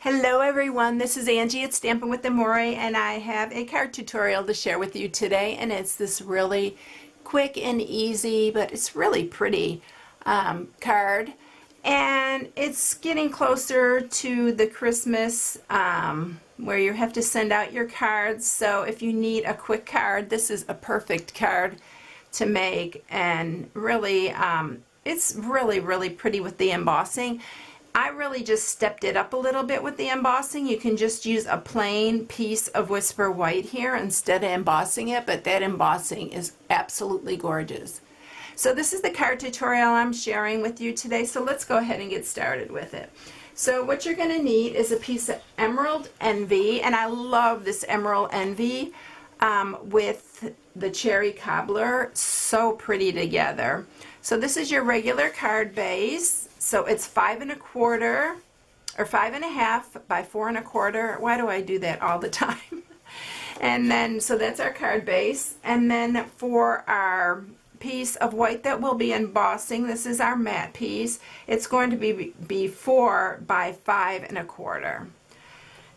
Hello everyone, this is Angie at Stampin' with Amore, and I have a card tutorial to share with you today, and it's this really quick and easy, but it's really pretty card, and it's getting closer to the Christmas where you have to send out your cards. So if you need a quick card, this is a perfect card to make, and really it's really pretty with the embossing. I really just stepped it up a little bit with the embossing. You can just use a plain piece of Whisper White here instead of embossing it, but that embossing is absolutely gorgeous. So this is the card tutorial I'm sharing with you today, so let's go ahead and get started with it. So what you're going to need is a piece of Emerald Envy, and I love this Emerald Envy with the Cherry Cobbler. So pretty together. So this is your regular card base. So it's 5 1/4 or 5 1/2 by 4 1/4. Why do I do that all the time? And then, so that's our card base. And then for our piece of white that we'll be embossing, this is our matte piece. It's going to be 4 by 5 1/4.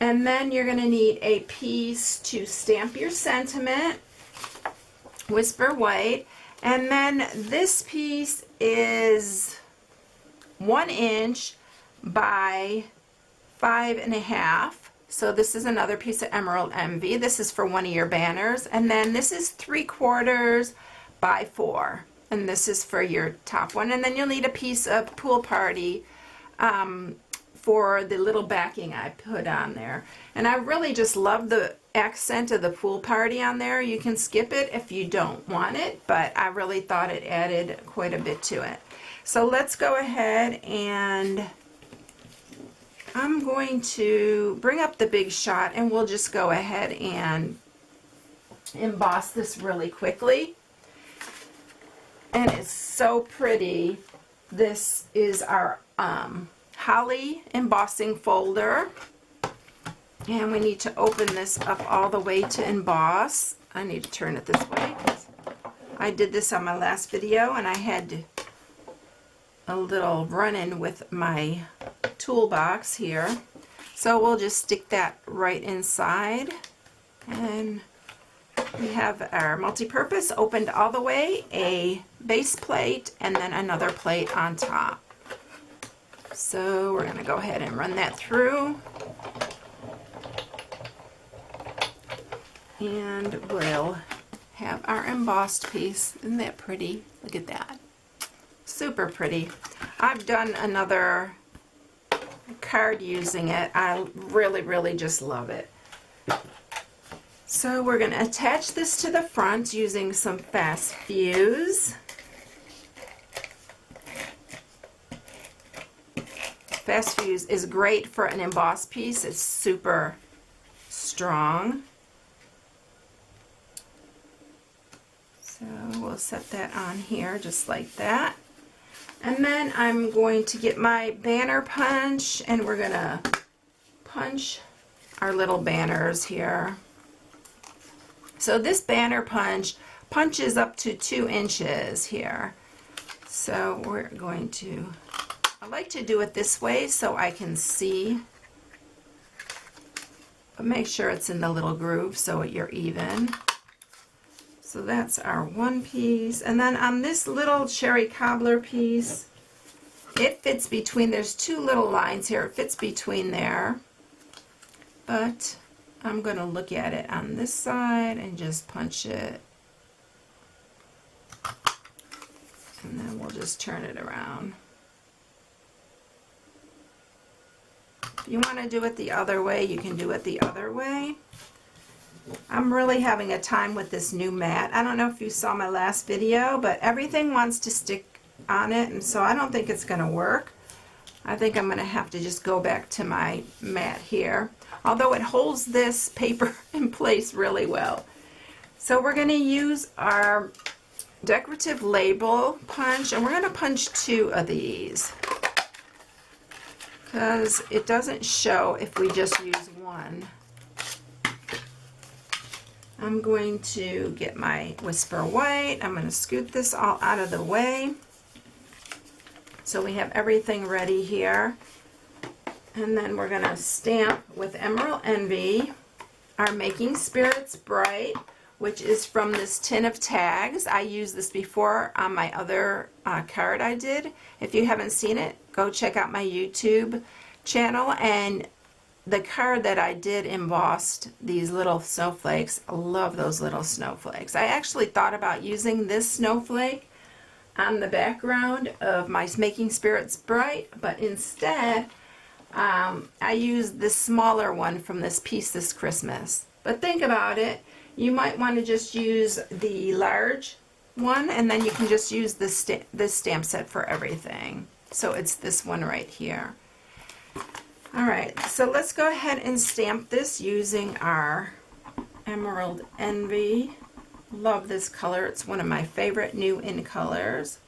And then you're going to need a piece to stamp your sentiment, Whisper White. And then this piece is 1 inch by 5 1/2. So this is another piece of Emerald Envy. This is for one of your banners. And then this is 3/4 by 4. And this is for your top one. And then you'll need a piece of Pool Party for the little backing I put on there. And I really just love the accent of the Pool Party on there. You can skip it if you don't want it, but I really thought it added quite a bit to it. So let's go ahead, and I'm going to bring up the big shot, and we'll just go ahead and emboss this really quickly. And it's so pretty. This is our Holly embossing folder, and we need to open this up all the way to emboss. I need to turn it this way. I did this on my last video, and I had a little run-in with my toolbox here. So we'll just stick that right inside, and we have our multi-purpose opened all the way, a base plate, and then another plate on top. So we're going to go ahead and run that through, and we'll have our embossed piece. Isn't that pretty? Look at that. Super pretty. I've done another card using it. I really just love it. So we're going to attach this to the front using some Fast Fuse. Fast Fuse is great for an embossed piece. It's super strong. So we'll set that on here just like that. And then I'm going to get my banner punch, and we're going to punch our little banners here. So this banner punch punches up to 2 inches here. So we're going to, I like to do it this way so I can see, but make sure it's in the little groove so you're even. So that's our one piece. And then on this little Cherry Cobbler piece, it fits between, there's 2 little lines here, it fits between there. But I'm going to look at it on this side and just punch it. And then we'll just turn it around. If you want to do it the other way, you can do it the other way. I'm really having a time with this new mat. I don't know if you saw my last video, but everything wants to stick on it, and so I don't think it's going to work. I think I'm going to have to just go back to my mat here, although it holds this paper in place really well. So we're going to use our decorative label punch, and we're going to punch 2 of these because it doesn't show if we just use one. I'm going to get my Whisper White. I'm going to scoot this all out of the way so we have everything ready here. And then we're going to stamp with Emerald Envy our Making Spirits Bright, which is from this tin of tags. I used this before on my other card I did. If you haven't seen it, go check out my YouTube channel. And the card that I did embossed these little snowflakes. I love those little snowflakes. I actually thought about using this snowflake on the background of my Making Spirits Bright, but instead I used this smaller one from this piece this Christmas. But think about it, you might want to just use the large one, and then you can just use this stamp set for everything. So it's this one right here. Alright, so let's go ahead and stamp this using our Emerald Envy. Love this color. It's one of my favorite new in colors.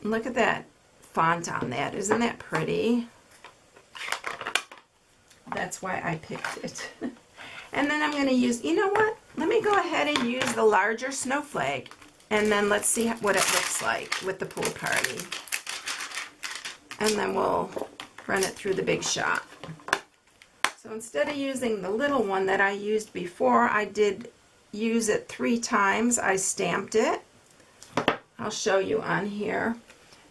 Look at that font on that. Isn't that pretty? That's why I picked it. And then I'm going to use, you know what? Let me go ahead and use the larger snowflake, and then let's see what it looks like with the pool party. And then we'll run it through the big shot. So instead of using the little one that I used before, I did use it 3 times. I stamped it. I'll show you on here.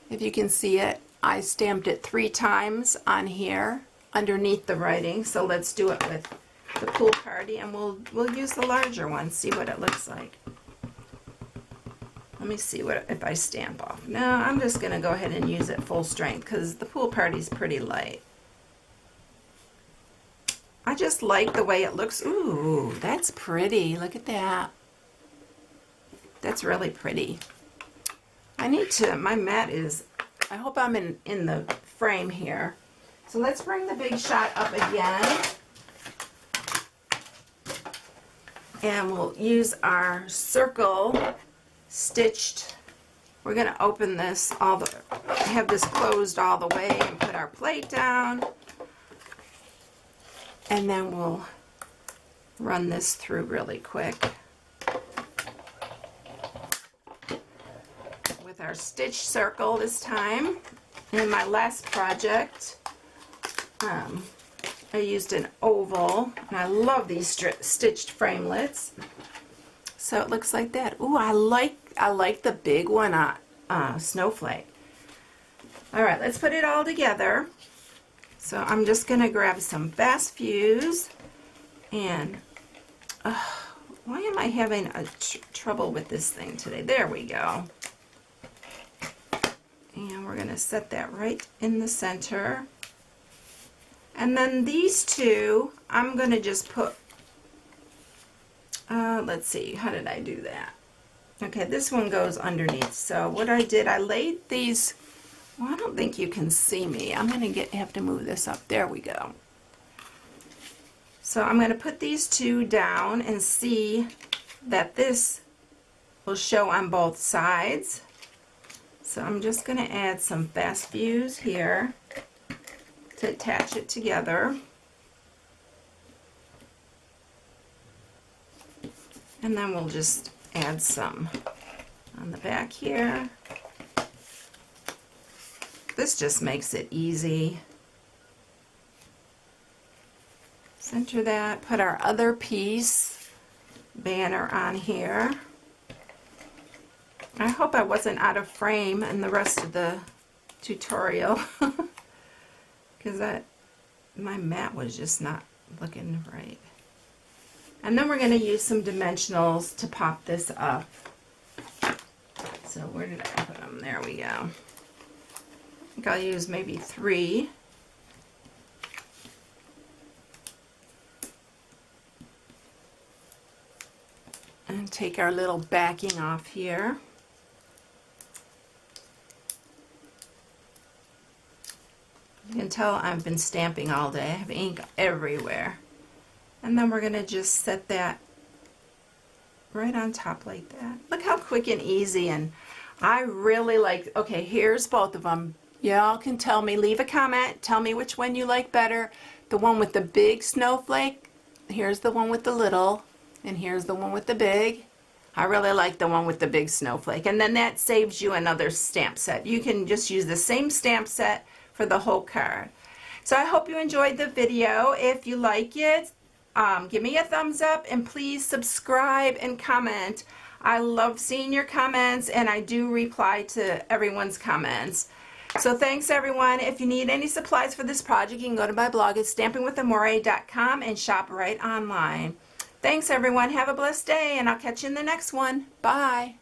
If you can see it, I stamped it 3 times on here underneath the writing. So let's do it with the pool party, and we'll use the larger one, see what it looks like. Let me see if I stamp off. No, I'm just going to go ahead and use it full strength because the pool party's pretty light. I just like the way it looks. Ooh, that's pretty. Look at that. That's really pretty. I need to, my mat is, I hope I'm in the frame here. So let's bring the big shot up again. And we'll use our circle stitched. We're going to open this have this closed all the way and put our plate down. And then we'll run this through really quick with our stitch circle this time. In my last project, I used an oval, and I love these stitched framelits. So it looks like that. Ooh, I like the big one snowflake. All right, let's put it all together. So I'm just going to grab some Fast Fuse, and why am I having trouble with this thing today? There we go. And we're going to set that right in the center. And then these two, I'm going to just put, let's see, how did I do that? Okay, this one goes underneath. So what I did, I laid these, well, I don't think you can see me. I'm going to have to move this up. There we go. So I'm going to put these two down and see that this will show on both sides. So I'm just going to add some Fast Fuse here to attach it together. And then we'll just add some on the back here. This just makes it easy. Center that, put our other piece banner on here. I hope I wasn't out of frame in the rest of the tutorial because my mat was just not looking right. And then we're going to use some dimensionals to pop this up. So where did I put them? There we go. I think I'll use maybe 3. And take our little backing off here. You can tell I've been stamping all day. I have ink everywhere. And then we're going to just set that right on top like that. Look how quick and easy, and I really like, okay, here's both of them. Y'all can tell me, leave a comment, tell me which one you like better. The one with the big snowflake, here's the one with the little, and here's the one with the big. I really like the one with the big snowflake. And then that saves you another stamp set. You can just use the same stamp set for the whole card. So I hope you enjoyed the video. If you like it, give me a thumbs up and please subscribe and comment. I love seeing your comments and I do reply to everyone's comments. So thanks everyone. If you need any supplies for this project, you can go to my blog at stampingwithamore.com and shop right online. Thanks everyone. Have a blessed day and I'll catch you in the next one. Bye.